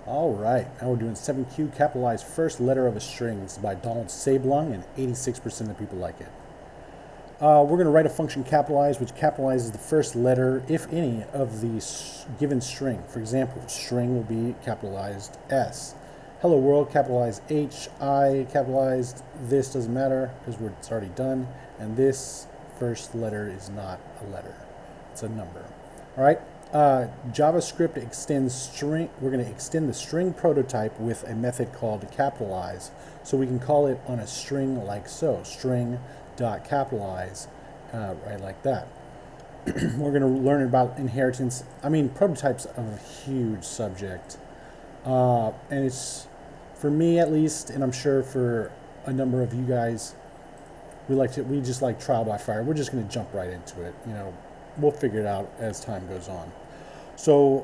All right, now we're doing 7Q, capitalized first letter of a string. This is by Donald Sablung, and 86% of people like it. We're going to write a function capitalize, which capitalizes the first letter, if any, of the given string. For example, string will be capitalized S. Hello world, capitalized H. I, capitalized this, doesn't matter because it's already done. And this first letter is not a letter, it's a number. All right. JavaScript extends string. We're going to extend the string prototype with a method called capitalize. So we can call it on a string like so, string.capitalize, right like that. We're going to learn about inheritance. I mean, prototypes are a huge subject. And it's, for me at least, and I'm sure for a number of you guys, we just like trial by fire. We're just going to jump right into it. We'll figure it out as time goes on. So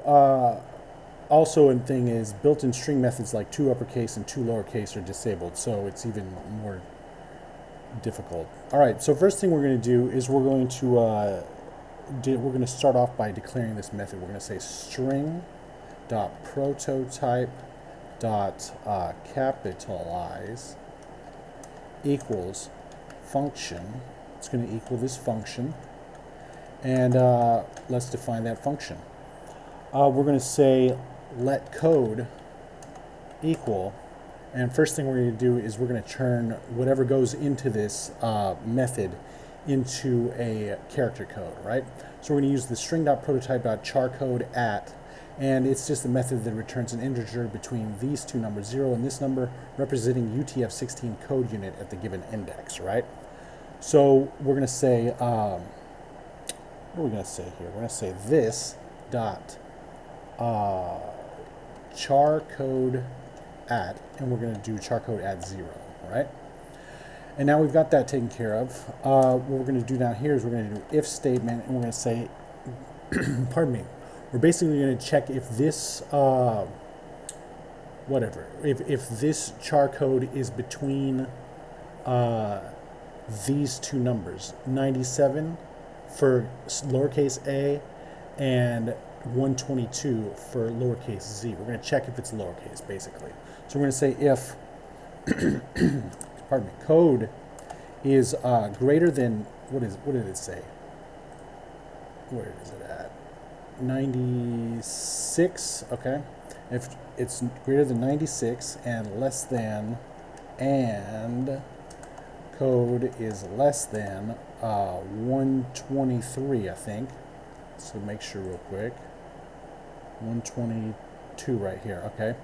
also a thing is built-in string methods like 2 uppercase and 2 lowercase are disabled, so it's even more difficult. All right, so first thing we're going to do is we're going to start off by declaring this method. We're going to say string.prototype.capitalize equals function. It's going to equal this function. And let's define that function. We're going to say let code equal, and first thing we're going to do is we're going to turn whatever goes into this method into a character code, right? So we're going to use the string.prototype.charCodeAt, and it's just a method that returns an integer between these two numbers, 0 and this number, representing UTF-16 code unit at the given index, right? So we're going to say, what are we going to say here? We're going to say this dot charCodeAt, and we're going to do charCodeAt 0, right? And now we've got that taken care of. What we're going to do down here is we're going to do if statement, and we're going to say, pardon me, we're basically going to check if this, if this charcode is between these two numbers, 97 for lowercase a and 122 for lowercase z. We're going to check if it's lowercase, basically. So we're going to say if, pardon me, code is greater than, what did it say? Where is it at? 96, okay. If it's greater than 96 and less than, and code is less than 123, I think. So make sure real quick. 122 right here, okay.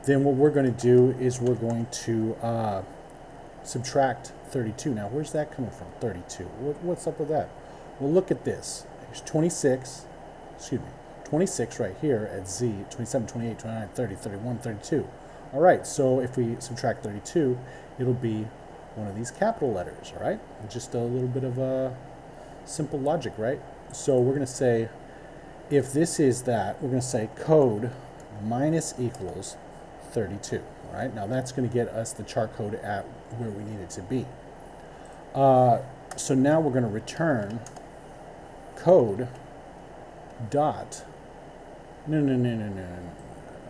Then what we're going to do is we're going to subtract 32. Now, where's that coming from, 32? What's up with that? Well, look at this. There's 26 right here at z, 27, 28, 29, 30, 31, 32. All right, so if we subtract 32, it'll be one of these capital letters, all right? Just a little bit of simple logic, right? So we're going to say, if this is that, we're going to say code minus equals 32, all right? Now that's going to get us the charcode at where we need it to be. So now we're going to return code dot, no,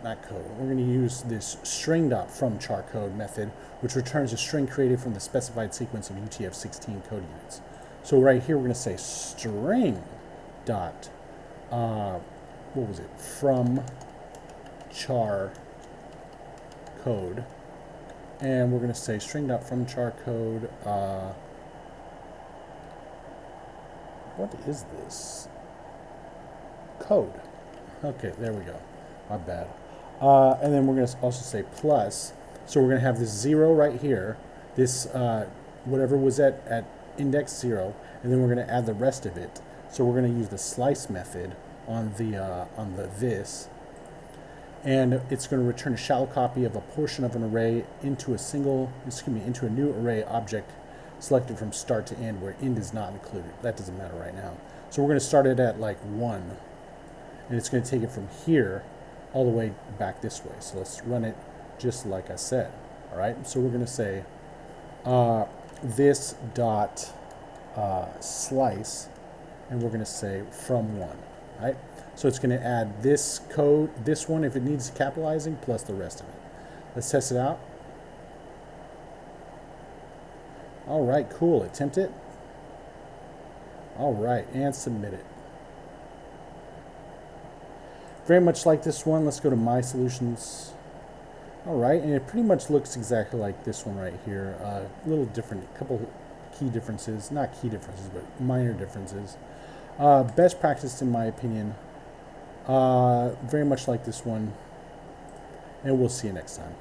not code. We're going to use this string.fromCharCode method, which returns a string created from the specified sequence of UTF-16 code units. So right here, we're going to say string dot, from char code, and we're going to say string dot from char code. What is this? Code. Okay, there we go. My bad. And then we're going to also say plus. So we're going to have this 0 right here, this whatever was at index 0, and then we're going to add the rest of it. So we're going to use the slice method on the this, and it's going to return a shallow copy of a portion of an array into a new array object selected from start to end, where end is not included. That doesn't matter right now. So we're going to start it at like 1, and it's going to take it from here all the way back this way. So let's run it just like I said. All right. So we're going to say this dot slice, and we're going to say from 1. Right. So it's going to add this code, this one if it needs capitalizing, plus the rest of it. Let's test it out. All right, cool. Attempt it. All right, and submit it. Very much like this one. Let's go to My Solutions. All right, and it pretty much looks exactly like this one right here. A little different, a couple key differences. Not key differences, but minor differences. Best practice in my opinion. Very much like this one. And we'll see you next time.